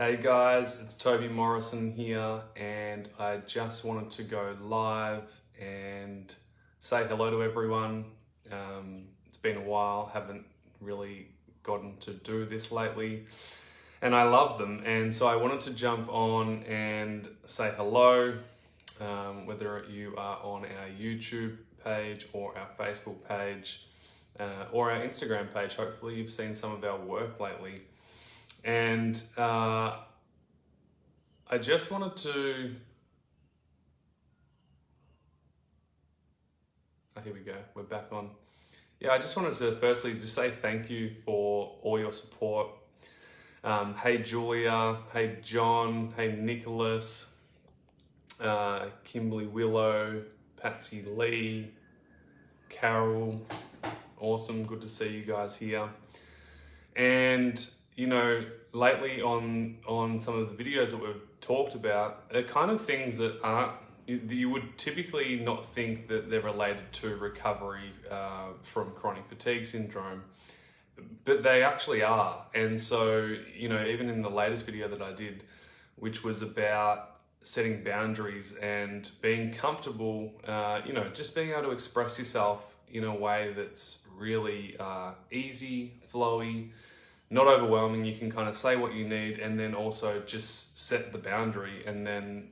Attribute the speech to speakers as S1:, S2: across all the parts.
S1: Hey guys, it's Toby Morrison here, and I just wanted to go live and say hello to everyone. It's been a while, haven't really gotten to do this lately, and I love them, and so I wanted to jump on and say hello, whether you are on our YouTube page or our Facebook page or our Instagram page. Hopefully you've seen some of our work lately. And I just wanted to, here we go, we're back on. I just wanted to firstly just say thank you for all your support. Hey Julia, hey John, hey Nicholas, Kimberly Willow, Patsy Lee, Carol, awesome, good to see you guys here. And you know, lately on some of the videos that we've talked about are kind of things that aren't, you would typically not think that they're related to recovery from chronic fatigue syndrome, but they actually are. And so, you know, even in the latest video that I did, which was about setting boundaries and being comfortable, you know, just being able to express yourself in a way that's really easy, flowy, not overwhelming. You can kind of say what you need and then also just set the boundary and then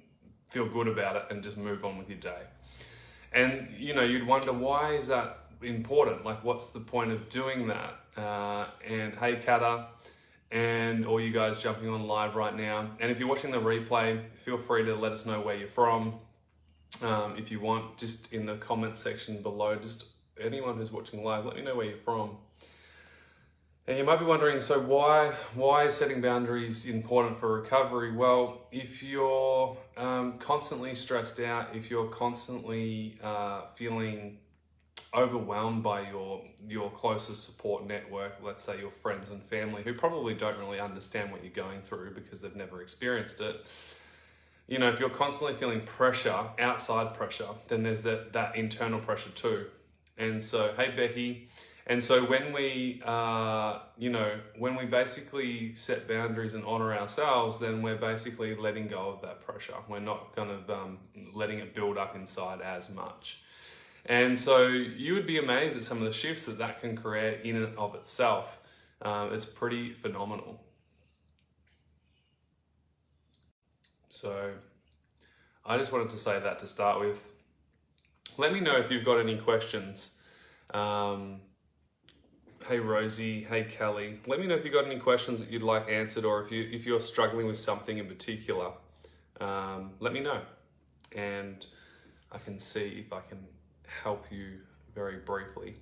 S1: feel good about it and just move on with your day. And you know, you'd wonder, why is that important? Like, what's the point of doing that? And hey Kata, and all you guys jumping on live right now. And if you're watching the replay, feel free to let us know where you're from. If you want, just in the comments section below, just anyone who's watching live, let me know where you're from. And you might be wondering, so why is setting boundaries important for recovery? Well, if you're constantly stressed out, if you're constantly feeling overwhelmed by your closest support network, let's say your friends and family, who probably don't really understand what you're going through because they've never experienced it. You know, if you're constantly feeling pressure, outside pressure, then there's that internal pressure too. And so, hey Becky. And so when we, you know, when we basically set boundaries and honor ourselves, then we're basically letting go of that pressure. We're not kind of letting it build up inside as much. And so you would be amazed at some of the shifts that can create in and of itself. It's pretty phenomenal. So I just wanted to say that to start with. Let me know if you've got any questions. Hey Rosie, hey Kelly. Let me know if you've got any questions that you'd like answered, or if you're struggling with something in particular. Let me know, and I can see if I can help you very briefly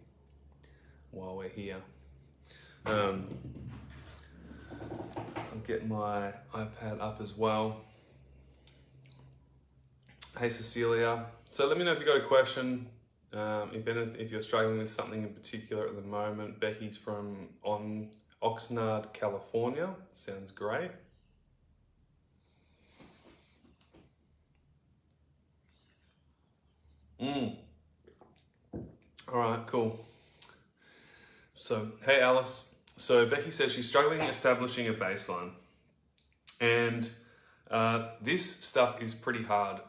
S1: while we're here. I'll get my iPad up as well. Hey Cecilia. So let me know if you've got a question. If you're struggling with something in particular at the moment. Becky's from Oxnard, California. Sounds great. All right, cool. So, hey Alice. So Becky says she's struggling establishing a baseline. And this stuff is pretty hard.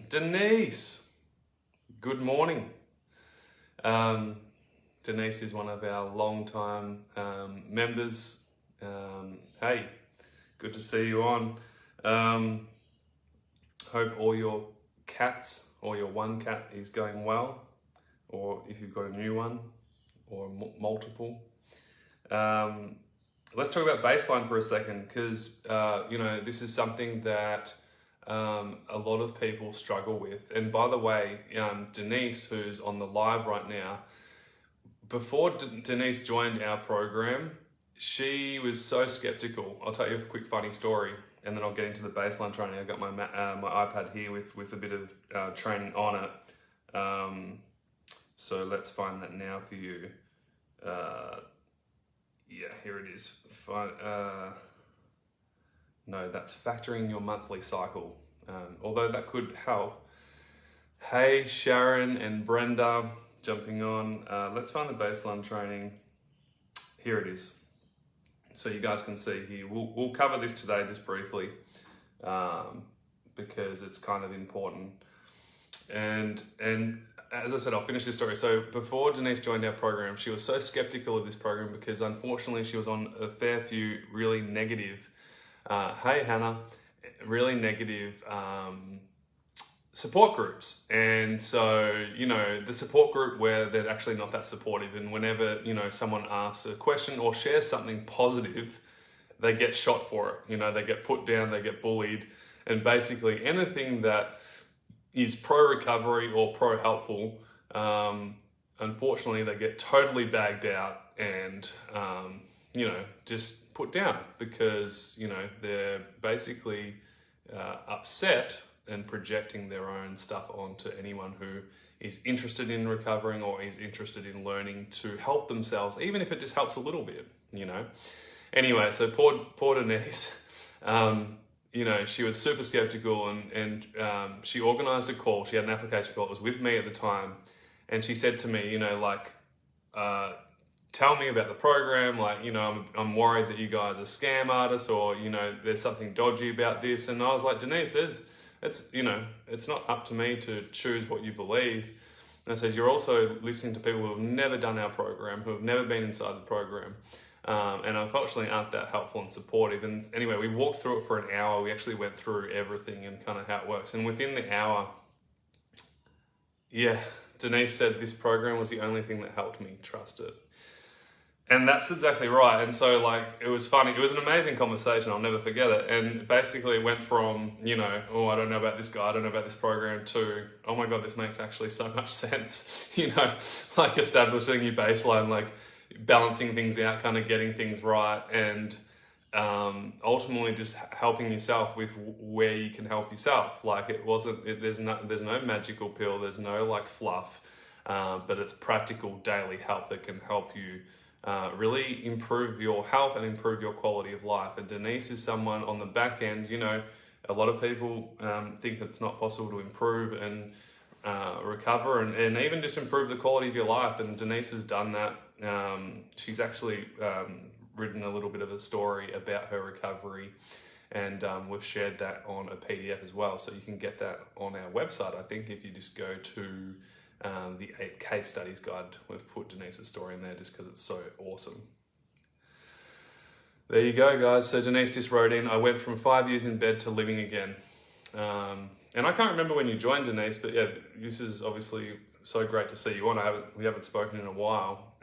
S1: Denise, good morning. Denise is one of our long-time members. Hey, good to see you on. Hope all your cats or your one cat is going well, or if you've got a new one or multiple. Let's talk about baseline for a second, because you know, this is something that a lot of people struggle with. And by the way, Denise, who's on the live right now, before Denise joined our program, she was so skeptical. I'll tell you a quick funny story, and then I'll get into the baseline training. I've got my iPad here with a bit of training on it. So let's find that now for you. Yeah, here it is. No, that's factoring your monthly cycle, although that could help. Hey, Sharon and Brenda jumping on. Let's find the baseline training. Here it is. So you guys can see here, we'll cover this today just briefly because it's kind of important. And as I said, I'll finish this story. So before Denise joined our program, she was so skeptical of this program because unfortunately she was on a fair few really negative, hey Hannah, really negative support groups. And so, you know, the support group where they're actually not that supportive, and whenever, you know, someone asks a question or shares something positive, they get shot for it. You know, they get put down, they get bullied, and basically anything that is pro-recovery or pro-helpful, unfortunately they get totally bagged out and, you know, just put down because, you know, they're basically upset and projecting their own stuff onto anyone who is interested in recovering or is interested in learning to help themselves, even if it just helps a little bit, you know. Anyway, so poor Denise, you know, she was super skeptical and she organized a call. She had an application call. It was with me at the time. And she said to me, you know, like, tell me about the program. Like, you know, I'm worried that you guys are scam artists or, you know, there's something dodgy about this. And I was like, Denise, it's, you know, it's not up to me to choose what you believe. And I said, you're also listening to people who have never done our program, who have never been inside the program. And unfortunately aren't that helpful and supportive. And anyway, we walked through it for an hour. We actually went through everything and kind of how it works. And within the hour, yeah, Denise said this program was the only thing that helped me trust it. And that's exactly right. And so, like, it was funny. It was an amazing conversation. I'll never forget it. And basically it went from, you know, oh, I don't know about this guy, I don't know about this program, to, oh my God, this makes actually so much sense. You know, like establishing your baseline, like balancing things out, kind of getting things right, and ultimately just helping yourself with where you can help yourself. Like there's no magical pill, there's no like fluff, but it's practical daily help that can help you really improve your health and improve your quality of life. And Denise is someone on the back end, you know, a lot of people think that it's not possible to improve and recover and even just improve the quality of your life. And Denise has done that. She's actually written a little bit of a story about her recovery, and we've shared that on a PDF as well. So you can get that on our website, I think, if you just go to the 8 case studies guide. We've put Denise's story in there just because it's so awesome. There you go, guys. So Denise just wrote in, I went from 5 years in bed to living again. And I can't remember when you joined, Denise, but yeah, this is obviously so great to see you on. We haven't spoken in a while.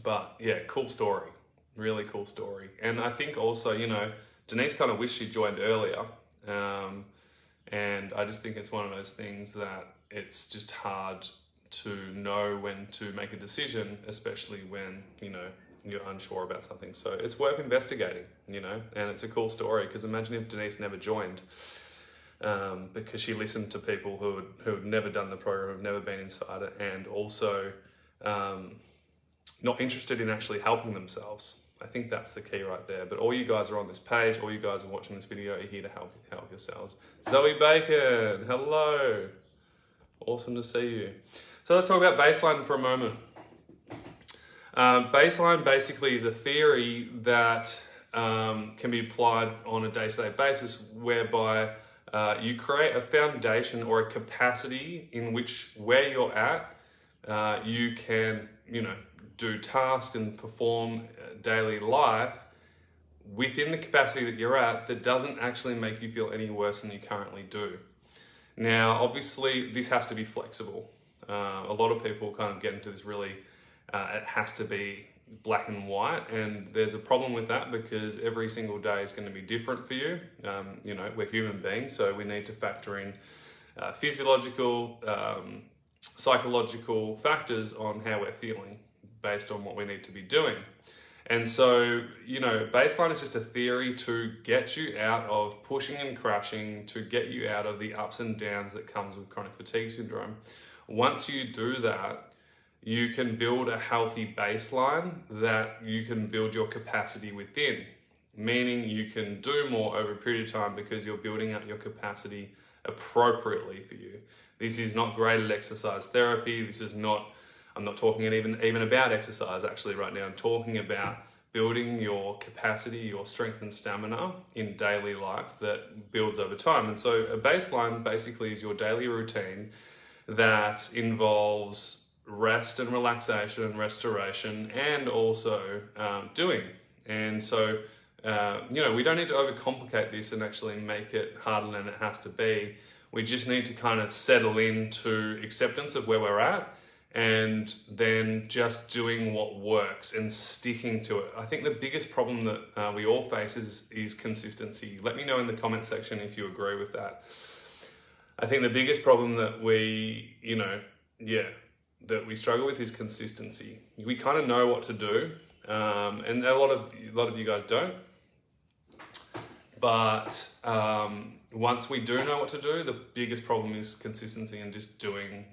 S1: But yeah, cool story. Really cool story. And I think also, you know, Denise kind of wished she joined earlier. And I just think it's one of those things that it's just hard to know when to make a decision, especially when, you know, you're unsure about something. So it's worth investigating, you know, and it's a cool story because imagine if Denise never joined because she listened to people who had never done the program, have never been inside it, and also not interested in actually helping themselves. I think that's the key right there. But all you guys are on this page, all you guys are watching this video, are here to help yourselves. Zoe Bacon, hello. Awesome to see you. So let's talk about baseline for a moment. Baseline basically is a theory that can be applied on a day-to-day basis, whereby you create a foundation or a capacity in which, where you're at, you can, you know, do tasks and perform daily life within the capacity that you're at that doesn't actually make you feel any worse than you currently do. Now, obviously, this has to be flexible. A lot of people kind of get into this really, it has to be black and white, and there's a problem with that because every single day is going to be different for you. You know, we're human beings, so we need to factor in physiological, psychological factors on how we're feeling based on what we need to be doing. And so, you know, baseline is just a theory to get you out of pushing and crashing, to get you out of the ups and downs that comes with chronic fatigue syndrome. Once you do that, you can build a healthy baseline that you can build your capacity within, meaning you can do more over a period of time because you're building up your capacity appropriately for you. This is not graded exercise therapy. This is not, I'm not talking even about exercise actually right now. I'm talking about building your capacity, your strength and stamina in daily life that builds over time. And so a baseline basically is your daily routine that involves rest and relaxation and restoration, and also doing. And so, we don't need to overcomplicate this and actually make it harder than it has to be. We just need to kind of settle into acceptance of where we're at, and then just doing what works and sticking to it. I think the biggest problem that we all face is consistency. Let me know in the comment section if you agree with that. I think the biggest problem that we struggle with is consistency. We kind of know what to do, and a lot of you guys don't. But once we do know what to do, the biggest problem is consistency and just doing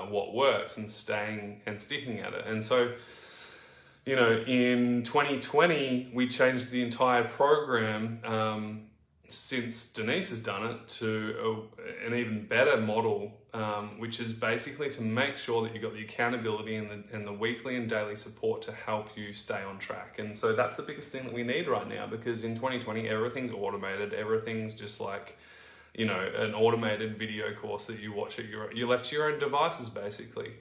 S1: what works and staying and sticking at it. And so, in 2020, we changed the entire program since Denise has done it to an even better model, which is basically to make sure that you've got the accountability and the weekly and daily support to help you stay on track. And so that's the biggest thing that we need right now, because in 2020, everything's automated. Everything's just like, an automated video course that you watch you're left to your own devices basically.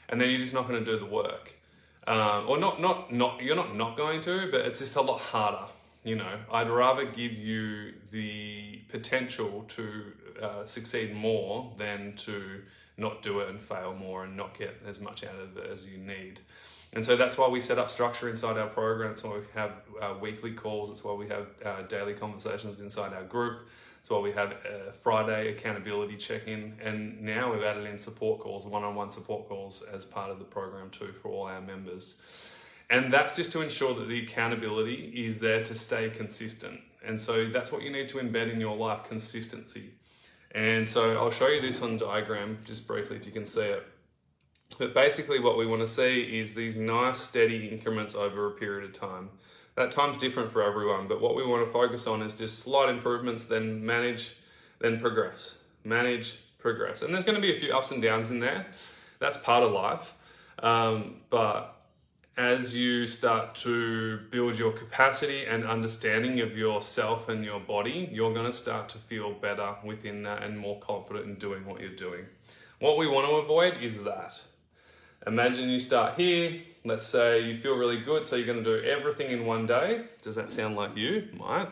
S1: And then you're just not going to do the work. Or you're not going to, but it's just a lot harder. I'd rather give you the potential to succeed more than to not do it and fail more and not get as much out of it as you need. And so that's why we set up structure inside our program. That's why we have weekly calls. That's why we have daily conversations inside our group. That's why we have a Friday accountability check-in. And now we've added in support calls, one-on-one support calls as part of the program too for all our members. And that's just to ensure that the accountability is there to stay consistent. And so that's what you need to embed in your life, consistency. And so I'll show you this on diagram just briefly if you can see it. But basically what we want to see is these nice steady increments over a period of time. That time's different for everyone, but what we want to focus on is just slight improvements, then manage, then progress. Manage, progress. And there's going to be a few ups and downs in there. That's part of life. But as you start to build your capacity and understanding of yourself and your body, you're going to start to feel better within that and more confident in doing what you're doing. What we want to avoid is that. Imagine you start here. Let's say you feel really good, so you're going to do everything in one day. Does that sound like you? Might.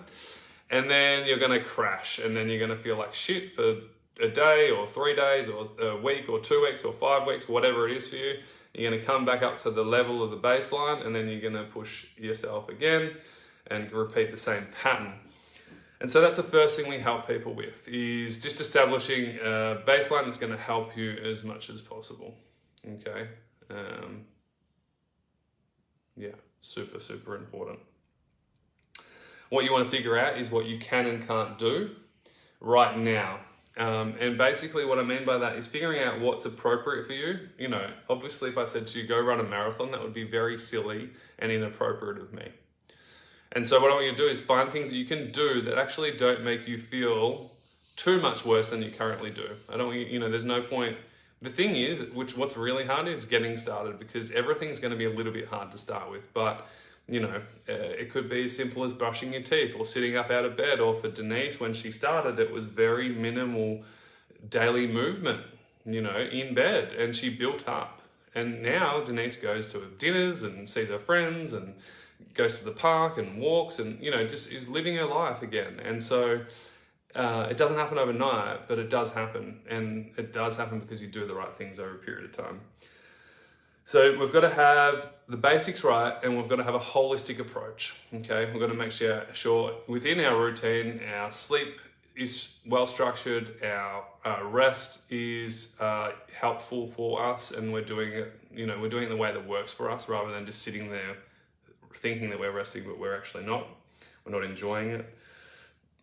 S1: And then you're going to crash, and then you're going to feel like shit for a day or 3 days or a week or 2 weeks or 5 weeks, whatever it is for you. You're going to come back up to the level of the baseline, and then you're going to push yourself again and repeat the same pattern. And so that's the first thing we help people with, is just establishing a baseline that's going to help you as much as possible. Okay. Super, super important. What you want to figure out is what you can and can't do right now. And basically what I mean by that is figuring out what's appropriate for you. Obviously if I said to you, go run a marathon, that would be very silly and inappropriate of me. And so what I want you to do is find things that you can do that actually don't make you feel too much worse than you currently do. I don't want you, there's no point. The thing is, what's really hard is getting started, because everything's going to be a little bit hard to start with. But, it could be as simple as brushing your teeth or sitting up out of bed. Or for Denise, when she started, it was very minimal daily movement, in bed, and she built up. And now Denise goes to dinners and sees her friends and goes to the park and walks and, just is living her life again. And so it doesn't happen overnight, but it does happen. And it does happen because you do the right things over a period of time. So we've got to have the basics right, and we've got to have a holistic approach. Okay, we've got to make sure within our routine, our sleep is well structured, our rest is helpful for us, and we're doing it. We're doing it in the way that works for us, rather than just sitting there thinking that we're resting, but we're actually not. We're not enjoying it.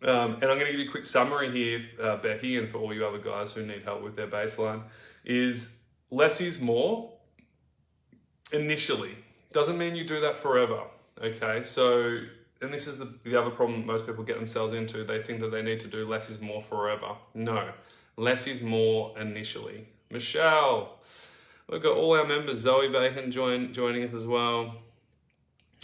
S1: And I'm going to give you a quick summary here, Becky, and for all you other guys who need help with their baseline, is less is more. Initially. Doesn't mean you do that forever, okay? So, and this is the other problem most people get themselves into. They think that they need to do less is more forever. No, less is more initially. Michelle, we've got all our members, Zoe Bacon joining us as well.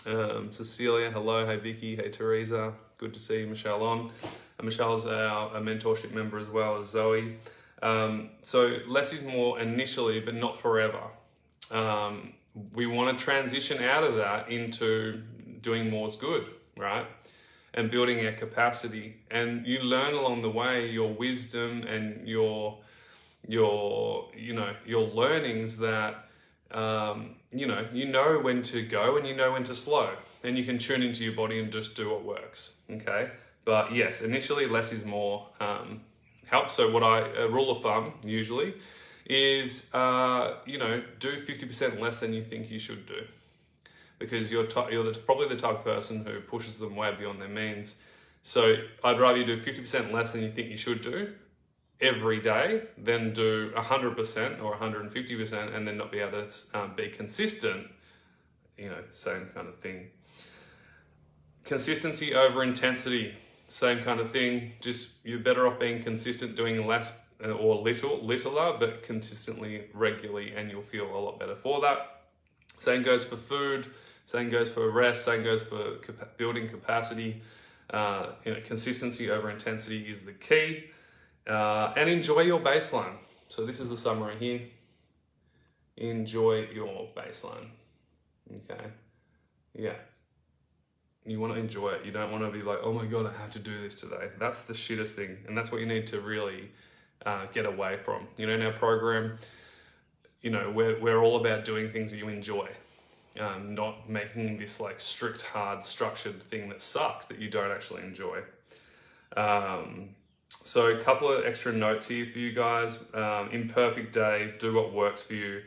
S1: Cecilia, hello. Hey, Vicky. Hey, Teresa. Good to see Michelle on. And Michelle's a mentorship member as well as Zoe. So less is more initially, but not forever. We want to transition out of that into doing more is good, right? And building our capacity. And you learn along the way your wisdom and your learnings that you know when to go and you know when to slow, and you can tune into your body and just do what works. Okay, but yes, initially less is more helps. So a rule of thumb usually is do 50% less than you think you should do, because you're probably the type of person who pushes them way beyond their means. So I'd rather you do 50% less than you think you should do every day than do 100% or 150% and then not be able to be consistent. Same kind of thing. Consistency over intensity, same kind of thing. Just you're better off being consistent, doing less or littler, but consistently, regularly, and you'll feel a lot better for that. Same goes for food, same goes for rest, same goes for building capacity. Consistency over intensity is the key. And enjoy your baseline. So this is the summary here. Enjoy your baseline. Okay. Yeah. You want to enjoy it. You don't want to be like, oh my God, I have to do this today. That's the shittest thing. And that's what you need to really get away from. In our program, we're all about doing things that you enjoy. Not making this like strict, hard, structured thing that sucks that you don't actually enjoy. So a couple of extra notes here for you guys. Imperfect day, do what works for you.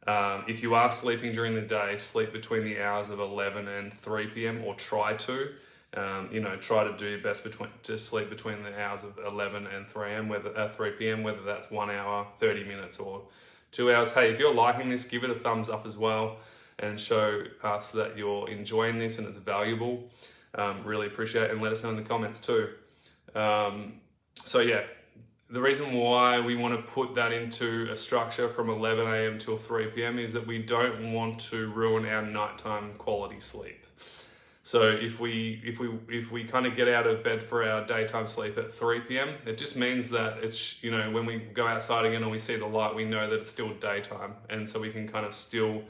S1: If you are sleeping during the day, sleep between the hours of 11 and 3 p.m. or try to. Try to do your best to sleep between the hours of 11 and 3 p.m., whether that's 1 hour, 30 minutes or 2 hours. Hey, if you're liking this, give it a thumbs up as well and show us that you're enjoying this and it's valuable. Really appreciate it, and let us know in the comments too. So yeah, the reason why we want to put that into a structure from 11 a.m. till 3 p.m. is that we don't want to ruin our nighttime quality sleep. So if we kind of get out of bed for our daytime sleep at 3 p.m., it just means that it's, when we go outside again and we see the light, we know that it's still daytime. And so we can kind of still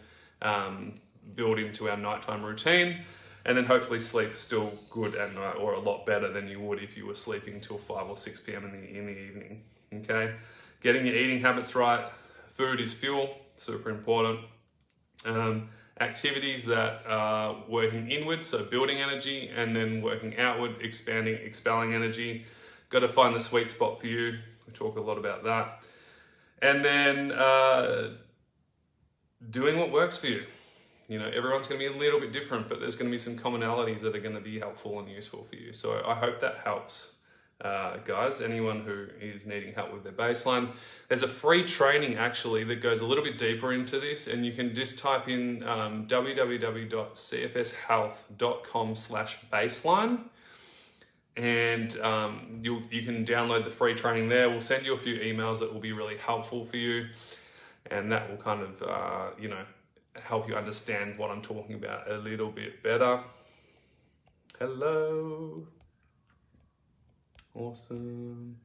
S1: build into our nighttime routine. And then hopefully sleep still good at night, or a lot better than you would if you were sleeping till 5 or 6 p.m. in the evening. Okay, getting your eating habits right. Food is fuel, super important. Activities that are working inward, so building energy, and then working outward, expelling energy. Got to find the sweet spot for you. We talk a lot about that. And then doing what works for you. Everyone's going to be a little bit different, but there's going to be some commonalities that are going to be helpful and useful for you. So I hope that helps, guys. Anyone who is needing help with their baseline. There's a free training actually that goes a little bit deeper into this, and you can just type in www.cfshealth.com/baseline, and you can download the free training there. We'll send you a few emails that will be really helpful for you, and that will kind of, help you understand what I'm talking about a little bit better. Hello. Awesome.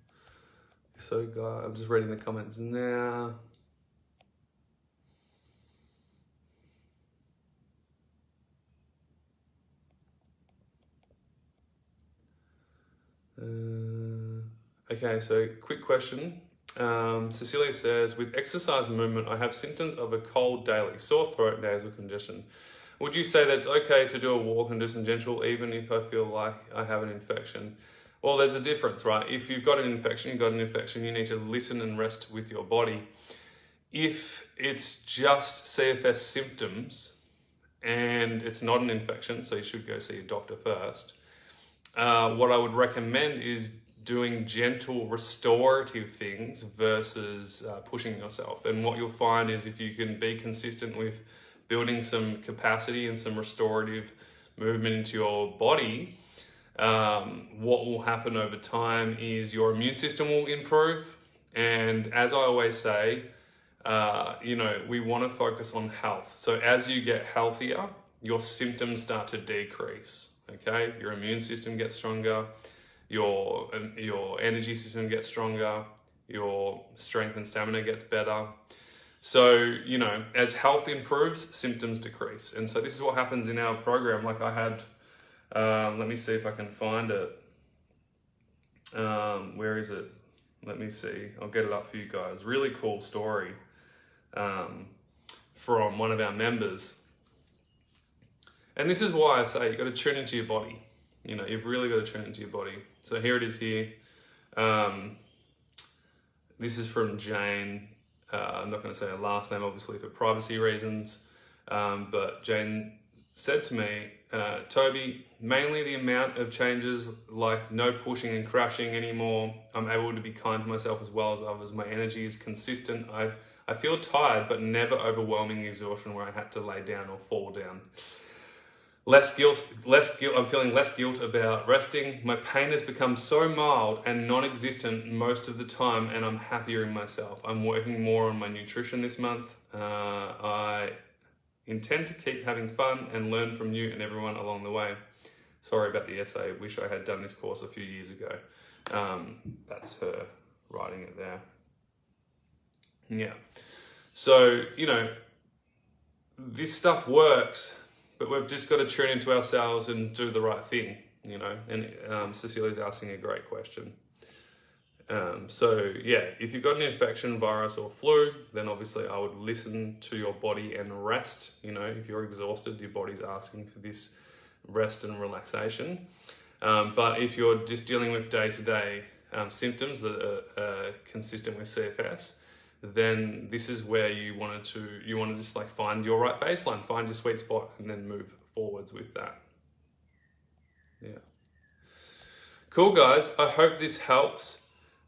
S1: So guys, I'm just reading the comments now. Okay, so quick question. Cecilia says, with exercise movement, I have symptoms of a cold daily, sore throat, nasal congestion. Would you say that it's okay to do a walk and do some gentle, even if I feel like I have an infection? Well, there's a difference, right? If you've got an infection, you need to listen and rest with your body. If it's just CFS symptoms and it's not an infection, so you should go see your doctor first, what I would recommend is doing gentle restorative things versus pushing yourself. And what you'll find is if you can be consistent with building some capacity and some restorative movement into your body, what will happen over time is your immune system will improve. And as I always say, we want to focus on health. So as you get healthier, your symptoms start to decrease, okay? Your immune system gets stronger, your energy system gets stronger, your strength and stamina gets better. So, you know, as health improves, symptoms decrease. And so this is what happens in our program. Like I had, let me see if I can find it. Where is it? Let me see. I'll get it up for you guys. Really cool story from one of our members. And this is why I say you've got to tune into your body. You know, you've really got to tune into your body. So here it is here. This is from Jane. I'm not going to say her last name, obviously, for privacy reasons. But Jane said to me, Toby, mainly the amount of changes, like no pushing and crashing anymore. I'm able to be kind to myself as well as others. My energy is consistent. I feel tired, but never overwhelming exhaustion where I had to lay down or fall down. Less guilt. I'm feeling less guilt about resting. My pain has become so mild and non-existent most of the time, and I'm happier in myself. I'm working more on my nutrition this month. I intend to keep having fun and learn from you and everyone along the way. Sorry about the essay. Wish I had done this course a few years ago. That's her writing it there. Yeah. So, you know, this stuff works, but we've just got to tune into ourselves and do the right thing, you know. And Cecilia's asking a great question. So yeah, if you've got an infection, virus or flu, then obviously I would listen to your body and rest. You know, if you're exhausted, your body's asking for this rest and relaxation. But if you're just dealing with day-to-day symptoms that are consistent with CFS, then this is where you want to just like find your right baseline, find your sweet spot, and then move forwards with that. Yeah. Cool, guys. I hope this helps.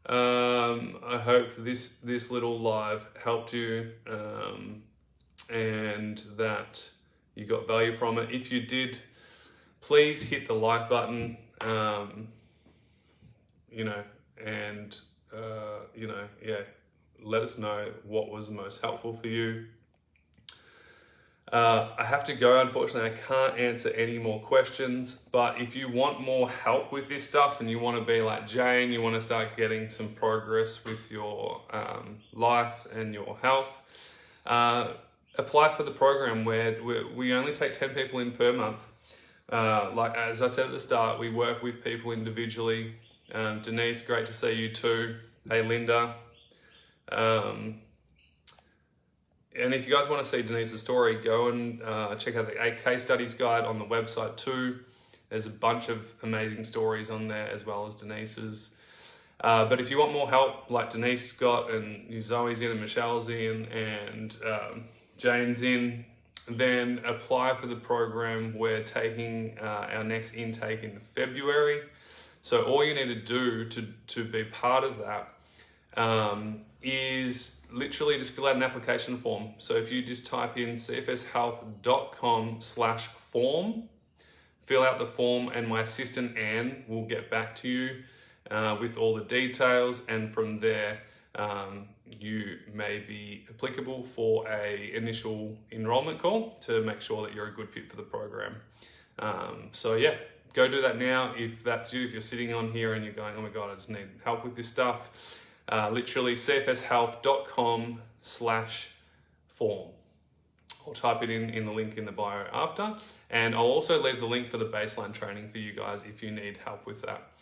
S1: I hope this little live helped you, and that you got value from it. If you did, please hit the like button, you know, and, you know, yeah, let us know what was most helpful for you. I have to go, unfortunately. I can't answer any more questions, but if you want more help with this stuff and you want to be like Jane, you want to start getting some progress with your life and your health, apply for the program where we only take 10 people in per month. Like as I said at the start, we work with people individually. Denise, great to see you too. Hey, Linda. And if you guys want to see Denise's story, go and check out the 8 case studies guide on the website too. There's a bunch of amazing stories on there as well as Denise's. But if you want more help like Denise got, and Zoe's in, and Michelle's in, and Jane's in, then apply for the program. We're taking our next intake in February. So all you need to do to be part of that is literally just fill out an application form. So if you just type in cfshealth.com/form, fill out the form, and my assistant Anne will get back to you with all the details. And from there, you may be applicable for a initial enrollment call to make sure that you're a good fit for the program. So yeah, go do that now if that's you. If you're sitting on here and you're going, oh my God, I just need help with this stuff. Literally cfshealth.com/form. I'll type it in the link in the bio after, and I'll also leave the link for the baseline training for you guys if you need help with that.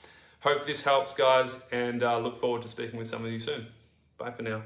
S1: Hope this helps, guys, and look forward to speaking with some of you soon. Bye for now.